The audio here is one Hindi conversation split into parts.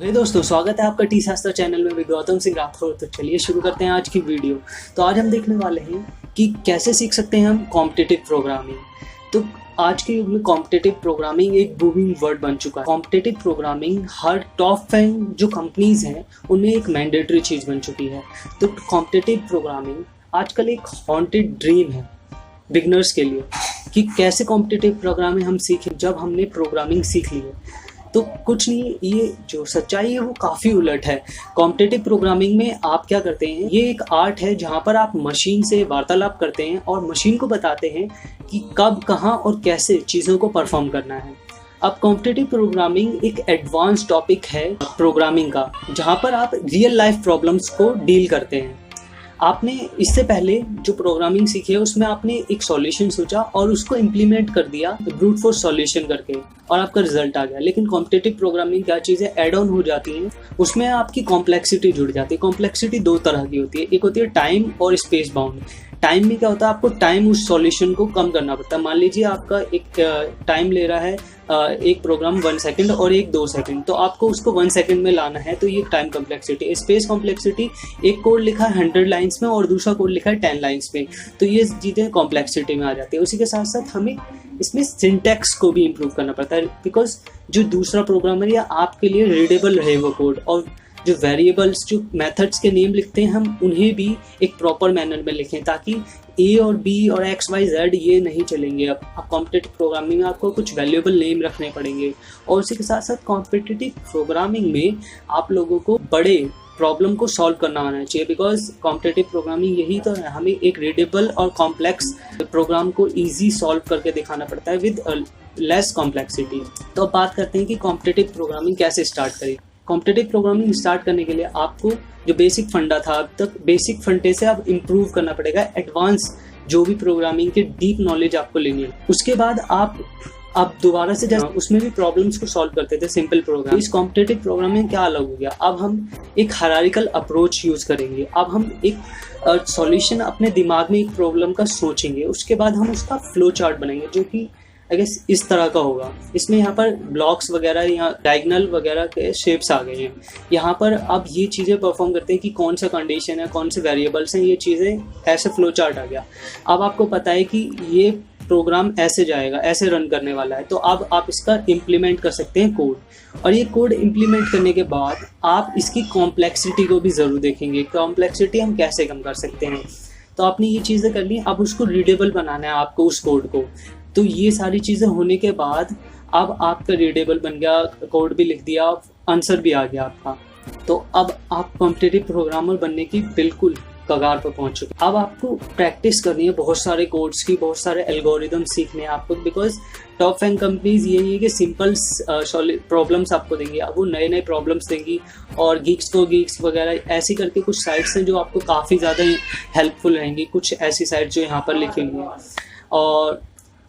हे दोस्तों, स्वागत है आपका टी शास्त्र चैनल में। मैं गौतम सिंह राठौर। तो चलिए शुरू करते हैं आज की वीडियो। तो आज हम देखने वाले हैं कि कैसे सीख सकते हैं हम कॉम्पिटिटिव प्रोग्रामिंग। तो आज के युग में कॉम्पिटिटिव प्रोग्रामिंग एक बूमिंग वर्ड बन चुका है। कॉम्पिटिटिव प्रोग्रामिंग हर टॉप 10 जो कंपनीज हैं उनमें एक मैंडेटरी चीज़ बन चुकी है। तो कॉम्पिटिटिव प्रोग्रामिंग आजकल एक हॉन्टेड ड्रीम है बिगनर्स के लिए कि कैसे कॉम्पिटिटिव प्रोग्रामिंग हम सीखें। जब हमने प्रोग्रामिंग सीख ली है तो कुछ नहीं, ये जो सच्चाई है वो काफ़ी उलट है। कॉम्पिटिटिव प्रोग्रामिंग में आप क्या करते हैं, ये एक आर्ट है जहाँ पर आप मशीन से वार्तालाप करते हैं और मशीन को बताते हैं कि कब, कहाँ और कैसे चीज़ों को परफॉर्म करना है। अब कॉम्पिटिटिव प्रोग्रामिंग एक एडवांस टॉपिक है प्रोग्रामिंग का, जहाँ पर आप रियल लाइफ प्रॉब्लम्स को डील करते हैं। आपने इससे पहले जो प्रोग्रामिंग सीखी है उसमें आपने एक सॉल्यूशन सोचा और उसको इम्प्लीमेंट कर दिया ब्रूट फोर्स सॉल्यूशन करके और आपका रिजल्ट आ गया। लेकिन कॉम्पिटिटिव प्रोग्रामिंग क्या चीज़ है, एड ऑन हो जाती है, उसमें आपकी कॉम्प्लेक्सिटी जुड़ जाती है। कॉम्प्लेक्सिटी दो तरह की होती है, एक होती है टाइम और स्पेस बाउंड। टाइम में क्या होता है, आपको टाइम उस सॉल्यूशन को कम करना पड़ता है। मान लीजिए आपका एक टाइम ले रहा है एक प्रोग्राम 1 सेकंड और एक 2 सेकंड, तो आपको उसको 1 सेकंड में लाना है, तो ये टाइम कॉम्प्लेक्सिटी। स्पेस कॉम्प्लेक्सिटी, एक कोड लिखा है 100 लाइन्स में और दूसरा कोड लिखा है 10 लाइन्स में, तो ये चीज़ें कॉम्प्लेक्सिटी में आ जाती है। उसी के साथ साथ हमें इसमें सिंटैक्स को भी इम्प्रूव करना पड़ता है, बिकॉज जो दूसरा प्रोग्रामर या आपके लिए रीडेबल रहे वो कोड, और जो वेरिएबल्स, जो मेथड्स के नेम लिखते हैं हम उन्हें भी एक प्रॉपर मैनर में लिखें, ताकि ए और बी और एक्स वाई जेड ये नहीं चलेंगे। अब कॉम्पिटिटिव प्रोग्रामिंग में आपको कुछ वैल्यूएबल नेम रखने पड़ेंगे। और उसी के साथ साथ कॉम्पिटिटिव प्रोग्रामिंग में आप लोगों को बड़े प्रॉब्लम को सॉल्व करना आना चाहिए, बिकॉज कॉम्पिटिटिव प्रोग्रामिंग यही तो है, हमें एक रीडेबल और कॉम्प्लेक्स प्रोग्राम को ईजी सॉल्व करके दिखाना पड़ता है विद लेस कॉम्प्लेक्सिटी। तो अब बात करते हैं कि कॉम्पिटिटिव प्रोग्रामिंग कैसे स्टार्ट करें। कॉम्पिटिटिव प्रोग्रामिंग स्टार्ट करने के लिए आपको जो बेसिक फंडा था अब तक, बेसिक फंडे से अब इम्प्रूव करना पड़ेगा। एडवांस जो भी प्रोग्रामिंग की डीप नॉलेज आपको लेनी है। उसके बाद आप दोबारा से जैसे उसमें भी प्रॉब्लम्स को सॉल्व करते थे सिंपल प्रोग्राम, इस कॉम्पिटिटिव प्रोग्राम में क्या अलग हो गया, अब हम एक हायरार्किकल अप्रोच यूज करेंगे। अब हम एक सॉल्यूशन अपने दिमाग में एक प्रॉब्लम का सोचेंगे, उसके बाद हम उसका फ्लो चार्ट बनाएंगे जो कि आई गेस इस तरह का होगा। इसमें यहाँ पर ब्लॉक्स वगैरह या डायगोनल वगैरह के शेप्स आ गए हैं। यहाँ पर अब ये चीज़ें परफॉर्म करते हैं कि कौन सा कंडीशन है, कौन से वेरिएबल्स हैं, ये चीज़ें ऐसे फ्लो चार्ट आ गया। अब आपको पता है कि ये प्रोग्राम ऐसे जाएगा, ऐसे रन करने वाला है, तो अब आप इसका इम्प्लीमेंट कर सकते हैं कोड। और ये कोड इम्प्लीमेंट करने के बाद आप इसकी कॉम्प्लेक्सिटी को भी ज़रूर देखेंगे, कॉम्प्लेक्सिटी हम कैसे कम कर सकते हैं। तो आपने ये चीज़ें कर ली, अब उसको रीडेबल बनाना है आपको उस कोड को। तो ये सारी चीज़ें होने के बाद अब आपका रीडेबल बन गया, कोड भी लिख दिया, आंसर भी आ गया आपका। तो अब आप कॉम्पिटिटिव प्रोग्रामर बनने की बिल्कुल कगार पर पहुंच चुके। अब आपको प्रैक्टिस करनी है बहुत सारे कोड्स की, बहुत सारे एल्गोरिदम सीखने हैं आपको, बिकॉज टॉप 10 कंपनीज यही है कि सिंपल प्रॉब्लम्स आपको देंगी, अब वो नए नए प्रॉब्लम्स देंगी। और गीक्स वगैरह ऐसी करके कुछ साइट्स हैं जो आपको काफ़ी ज़्यादा हेल्पफुल रहेंगी। कुछ ऐसी साइट्स जो यहाँ पर लिखी हुई हैं। और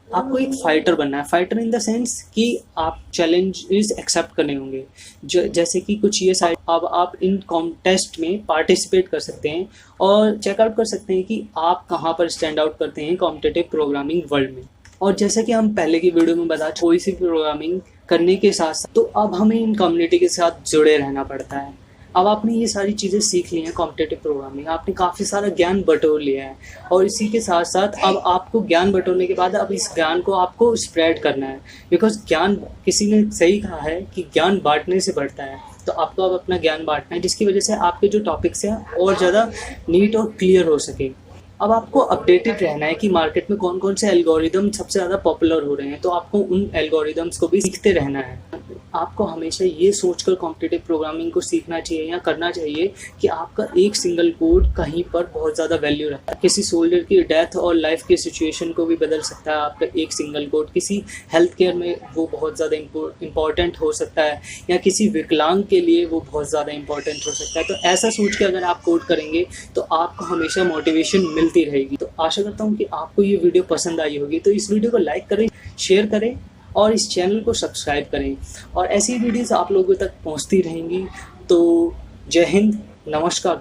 आपको एक फाइटर बनना है। फाइटर इन द सेंस कि आप चैलेंजेस एक्सेप्ट करने होंगे, जैसे कि कुछ ये साइट, अब आप इन कॉन्टेस्ट में पार्टिसिपेट कर सकते हैं और चेकआउट कर सकते हैं कि आप कहाँ पर स्टैंड आउट करते हैं कॉम्पिटिटिव प्रोग्रामिंग वर्ल्ड में। और जैसा कि हम पहले की वीडियो में बता, कोई सी प्रोग्रामिंग करने के साथ साथ तो अब हमें इन कम्युनिटी के साथ जुड़े रहना पड़ता है। अब आपने ये सारी चीज़ें सीख ली हैं कॉम्पिटिटिव प्रोग्रामिंग, आपने काफ़ी सारा ज्ञान बटोर लिया है। और इसी के साथ साथ अब आपको ज्ञान बटोरने के बाद अब इस ज्ञान को आपको स्प्रेड करना है, बिकॉज ज्ञान, किसी ने सही कहा है कि ज्ञान बांटने से बढ़ता है। तो आपको अब अपना ज्ञान बांटना है, जिसकी वजह से आपके जो टॉपिक्स हैं और ज़्यादा नीट और क्लियर हो सके। अब आपको अपडेटेड रहना है कि मार्केट में कौन कौन से एल्गोरिदम सबसे ज़्यादा पॉपुलर हो रहे हैं, तो आपको उन एल्गोरिदम्स को भी सीखते रहना है। आपको हमेशा ये सोचकर कॉम्पिटिटिव प्रोग्रामिंग को सीखना चाहिए या करना चाहिए कि आपका एक सिंगल कोड कहीं पर बहुत ज़्यादा वैल्यू रखता है। किसी सोल्जर की डेथ और लाइफ की सिचुएशन को भी बदल सकता है आपका एक सिंगल कोड। किसी हेल्थ केयर में वो बहुत ज़्यादा इम्पॉर्टेंट हो सकता है, या किसी विकलांग के लिए वो बहुत ज़्यादा इम्पॉर्टेंट हो सकता है। तो ऐसा सोच के अगर आप कोड करेंगे तो आपको हमेशा मोटिवेशन मिलती रहेगी। तो आशा करता हूँ कि आपको ये वीडियो पसंद आई होगी। तो इस वीडियो को लाइक करें, शेयर करें और इस चैनल को सब्सक्राइब करें, और ऐसी वीडियोस आप लोगों तक पहुंचती रहेंगी। तो जय हिंद, नमस्कार दोस्तों।